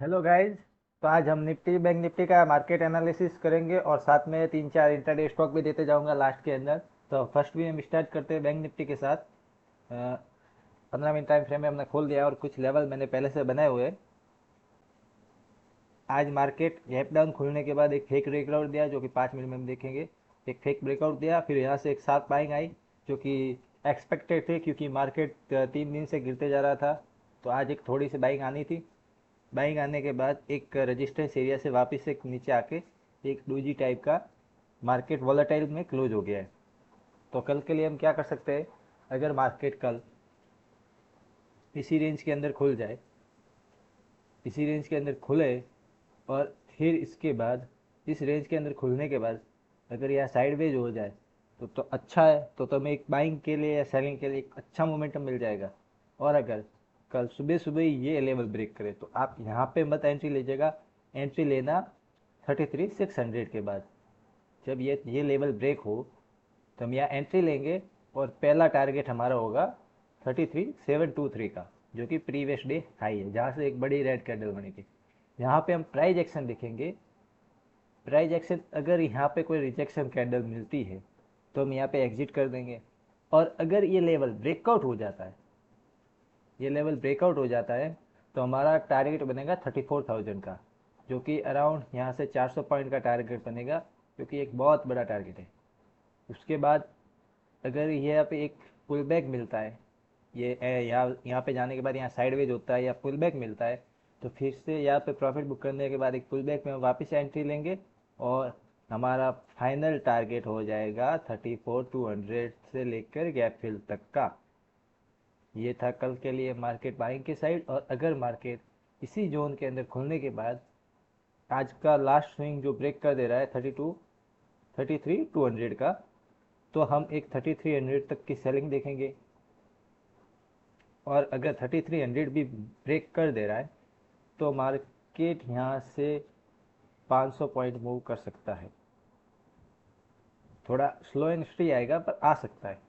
Hello guys. तो आज हम निफ्टी बैंक निफ्टी का मार्केट एनालिसिस करेंगे और साथ में तीन चार इंट्राडे स्टॉक भी देते जाऊंगा लास्ट के अंदर। तो फर्स्ट भी हम स्टार्ट करते हैं बैंक निफ्टी के साथ। 15 मिनट टाइम फ्रेम में हमने खोल दिया और कुछ लेवल मैंने पहले से बनाए हुए हैं। आज मार्केट गैप डाउन खुलने के बाद एक फेक ब्रेकआउट दिया जो कि 5 मिनट में हम देखेंगे। एक फेक ब्रेकआउट दिया, फिर यहाँ से एक साथ बाइंग आई जो कि एक्सपेक्टेड थे क्योंकि मार्केट 3 दिन से गिरते जा रहा था। तो आज एक थोड़ी सी बाइंग आनी थी। बाइंग आने के बाद एक रेजिस्टेंस एरिया से वापस एक नीचे आके एक डूजी टाइप का मार्केट वॉलेटाइल में क्लोज हो गया है। तो कल के लिए हम क्या कर सकते हैं, अगर मार्केट कल इसी रेंज के अंदर खुल जाए, इसी रेंज के अंदर खुले और फिर इसके बाद इस रेंज के अंदर खुलने के बाद अगर यह साइडवेज हो जाए तो अच्छा है। तो तुम्हें एक बाइंग के लिए या सेलिंग के लिए एक अच्छा मोमेंटम मिल जाएगा। और अगर कल सुबह सुबह ये लेवल ब्रेक करे तो आप यहाँ पे मत एंट्री लीजिएगा। एंट्री लेना 33,600 के बाद। जब ये लेवल ब्रेक हो तो हम यहाँ एंट्री लेंगे और पहला टारगेट हमारा होगा 33,723 का, जो कि प्रीवियस डे हाई है जहाँ से एक बड़ी रेड कैंडल बनी थी। यहाँ पे हम प्राइस एक्शन देखेंगे। प्राइस एक्शन अगर यहाँ पे कोई रिजेक्शन कैंडल मिलती है तो हम यहाँ पे एग्जिट कर देंगे। और अगर ये लेवल ब्रेकआउट हो जाता है, ये लेवल ब्रेकआउट हो जाता है तो हमारा टारगेट बनेगा 34,000 का, जो कि अराउंड यहाँ से 400 पॉइंट का टारगेट बनेगा, जो कि एक बहुत बड़ा टारगेट है। उसके बाद अगर यहाँ पे एक पुल बैक मिलता है, ये यहाँ पे जाने के बाद यहाँ साइडवेज होता है या पुल बैक मिलता है, तो फिर से यहाँ पे प्रॉफिट बुक करने के बाद एक पुल बैक में हम वापस एंट्री लेंगे और हमारा फाइनल टारगेट हो जाएगा 34,200 से लेकर गैप फिल तक का। ये था कल के लिए मार्केट बाइंग के साइड। और अगर मार्केट इसी जोन के अंदर खुलने के बाद आज का लास्ट स्विंग जो ब्रेक कर दे रहा है 33,200 का, तो हम एक 3300 तक की सेलिंग देखेंगे। और अगर 3300 भी ब्रेक कर दे रहा है तो मार्केट यहाँ से 500 पॉइंट मूव कर सकता है। थोड़ा स्लो एंड स्टी आएगा पर आ सकता है।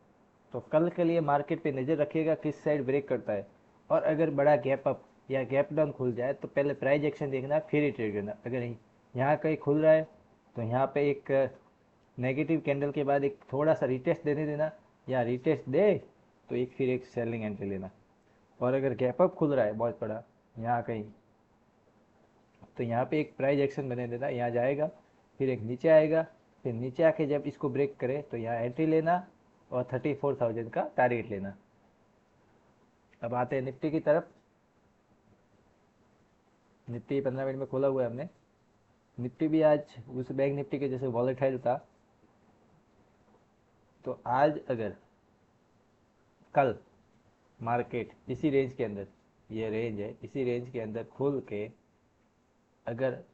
तो कल के लिए मार्केट पे नज़र रखिएगा किस साइड ब्रेक करता है। और अगर बड़ा गैप अप या गैप डाउन खुल जाए तो पहले प्राइस एक्शन देखना फिर ही ट्रेड करना। अगर यहाँ कहीं खुल रहा है तो यहाँ पे एक नेगेटिव कैंडल के बाद एक थोड़ा सा रिटेस्ट देने देना, या रिटेस्ट दे तो एक फिर एक सेलिंग एंट्री लेना। और अगर गैप अप खुल रहा है बहुत बड़ा यहाँ कहीं, तो यहाँ पे एक प्राइस एक्शन बने देना, यहाँ जाएगा फिर एक नीचे आएगा, फिर नीचे आके जब इसको ब्रेक करे तो यहाँ एंट्री लेना और 34,000 का टारगेट लेना। अब आते हैं निफ्टी की तरफ। निफ्टी 15 मिनट में खोला हुआ है हमने। निफ्टी भी आज उस बैंक निफ्टी के जैसे वॉलेटाइल था। तो आज अगर कल मार्केट इसी रेंज के अंदर, ये रेंज है, इसी रेंज के अंदर खुल के अगर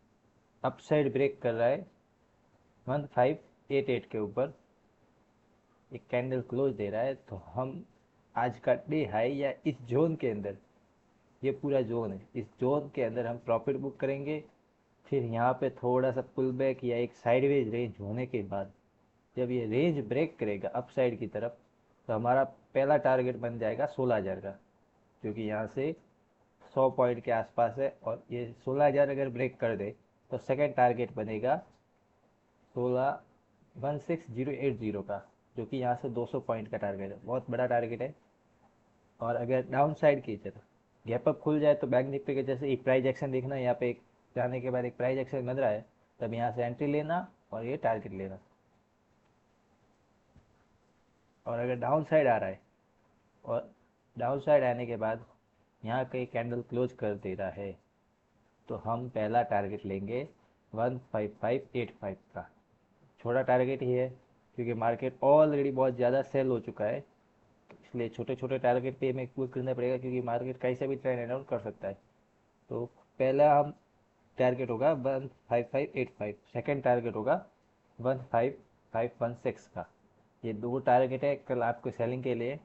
अपसाइड ब्रेक कर रहा है 1588 के ऊपर एक कैंडल क्लोज दे रहा है, तो हम आज का डे हाई या इस जोन के अंदर, ये पूरा जोन है, इस जोन के अंदर हम प्रॉफिट बुक करेंगे। फिर यहाँ पे थोड़ा सा पुल बैक या एक साइडवेज रेंज होने के बाद जब ये रेंज ब्रेक करेगा अप साइड की तरफ, तो हमारा पहला टारगेट बन जाएगा 16,000 का, जो कि यहाँ से 100 पॉइंट के आसपास है। और ये 16,000 अगर ब्रेक कर दे तो सेकेंड टारगेट बनेगा 16,16,080 का, जो कि यहाँ से 200 पॉइंट का टारगेट है, बहुत बड़ा टारगेट है। और अगर डाउन साइड की तरफ गैप अप खुल जाए तो बैंक निफ्टी के जैसे एक प्राइस एक्शन देखना, यहाँ पे एक जाने के बाद एक प्राइस एक्शन बन रहा है, तब यहाँ से एंट्री लेना और ये टारगेट लेना। और अगर डाउन साइड आ रहा है और डाउन साइड आने के बाद यहाँ कहीं कैंडल क्लोज कर दे रहा है, तो हम पहला टारगेट लेंगे 15,585 का। छोटा टारगेट ही है क्योंकि मार्केट ऑलरेडी बहुत ज़्यादा सेल हो चुका है, इसलिए छोटे छोटे टारगेट पे हमें क्विक करना पड़ेगा क्योंकि मार्केट कैसे भी ट्रेंड अराउंड कर सकता है। तो पहला हम टारगेट होगा 15,585, सेकेंड टारगेट होगा 15,516 का। ये दो टारगेट है कल आपको सेलिंग के लिए।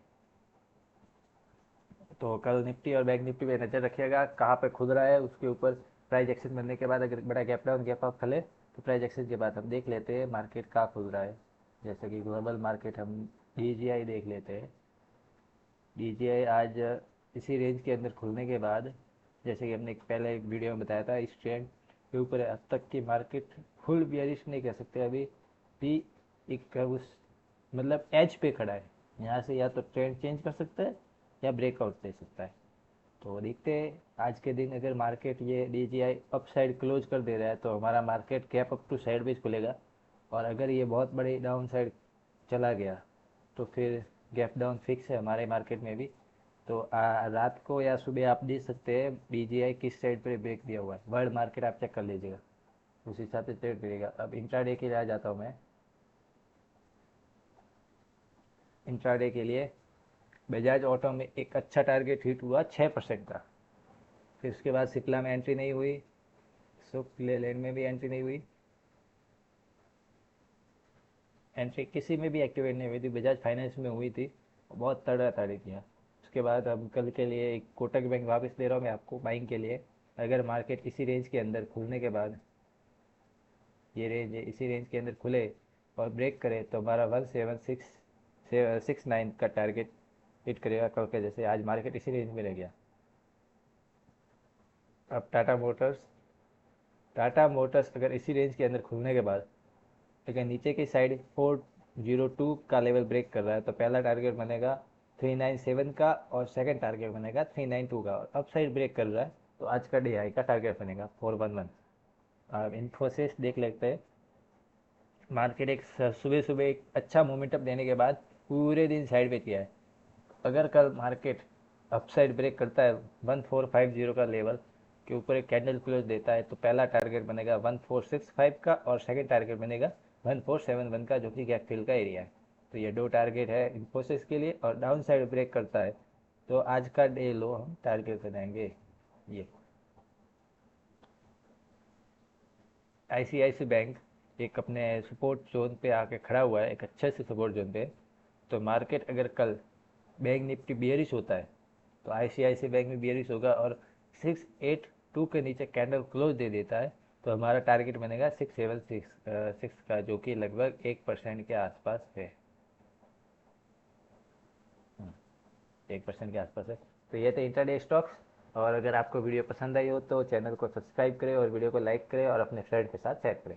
तो कल निफ्टी और बैंक निफ्टी पे नज़र रखिएगा कहाँ पे खुद रहा है, उसके ऊपर प्राइस एक्शन बनने के बाद अगर बड़ा गैप डाउन गैप अप खले तो प्राइस एक्शन के बाद हम देख लेते हैं मार्केट कहाँ खुल रहा है। जैसे कि ग्लोबल मार्केट हम DJI देख लेते हैं। DJI आज इसी रेंज के अंदर खुलने के बाद जैसे कि हमने पहले एक वीडियो में बताया था, इस ट्रेंड के ऊपर अब तक की मार्केट फुल बियरिश नहीं कह सकते, अभी भी एक उस मतलब एज पे खड़ा है। यहाँ से या तो ट्रेंड चेंज कर सकता है या ब्रेकआउट दे सकता है। तो देखते हैं आज के दिन अगर मार्केट ये DJI अप साइड क्लोज कर दे रहा है तो हमारा market gap up to sideways खुलेगा। और अगर ये बहुत बड़ी डाउन साइड चला गया तो फिर गैप डाउन फिक्स है हमारे मार्केट में भी। तो रात को या सुबह आप देख सकते हैं DJI किस साइड पर ब्रेक दिया हुआ है, वर्ल्ड मार्केट आप चेक कर लीजिएगा, उस हिसाब से ट्रेड करेगा। अब इंट्राडे के लिए आ जाता हूँ मैं। इंट्राडे के लिए बजाज ऑटो में एक अच्छा टारगेट हिट हुआ 6% का। फिर उसके बाद सिप्ला में एंट्री नहीं हुई, सुख लेलैंड में भी एंट्री नहीं हुई, एंट्री किसी में भी एक्टिवेट नहीं हुई थी, बजाज फाइनेंस में हुई थी, बहुत तड़ा ताड़ी किया। उसके बाद अब कल के लिए एक कोटक बैंक वापस दे रहा हूँ मैं आपको बाइंग के लिए। अगर मार्केट इसी रेंज के अंदर खुलने के बाद, ये रेंज है, इसी रेंज के अंदर खुले और ब्रेक करे तो हमारा 17669 का टारगेट हिट करेगा कल के जैसे। आज मार्केट इसी रेंज में रह गया। अब टाटा मोटर्स अगर इसी रेंज के अंदर खुलने के बाद अगर नीचे की साइड 402 का लेवल ब्रेक कर रहा है तो पहला टारगेट बनेगा 397 का और सेकंड टारगेट बनेगा 392 का। और अप साइड ब्रेक कर रहा है तो आज का DI का टारगेट बनेगा 411। अब इन्फोसिस देख लेते हैं। मार्केट एक सुबह सुबह एक अच्छा मोमेंटम देने के बाद पूरे दिन साइड पे किया है। अगर कल मार्केट अपसाइड ब्रेक करता है 1450 का लेवल के ऊपर एक कैंडल क्लोज देता है तो पहला टारगेट बनेगा 1465 का और सेकंड टारगेट बनेगा 1471 का, जो कि गैप फिल का एरिया है। तो ये दो टारगेट है इन्फोसिस के लिए। और डाउन साइड ब्रेक करता है तो आज का डे लो हम टारगेट बनाएंगे ये। ICICI बैंक एक अपने सपोर्ट जोन पे आके खड़ा हुआ है, एक अच्छे से सपोर्ट जोन पे। तो मार्केट अगर कल बैंक निफ्टी बियरिश होता है तो ICICI बैंक में बियरिश होगा और 682 के नीचे कैंडल क्लोज दे देता है तो हमारा टारगेट बनेगा 676 का, जो कि लगभग 1% के आसपास है। 1% के आसपास है। तो ये थे इंट्राडे स्टॉक्स। और अगर आपको वीडियो पसंद आई हो तो चैनल को सब्सक्राइब करें और वीडियो को लाइक करें और अपने फ्रेंड के साथ शेयर करें।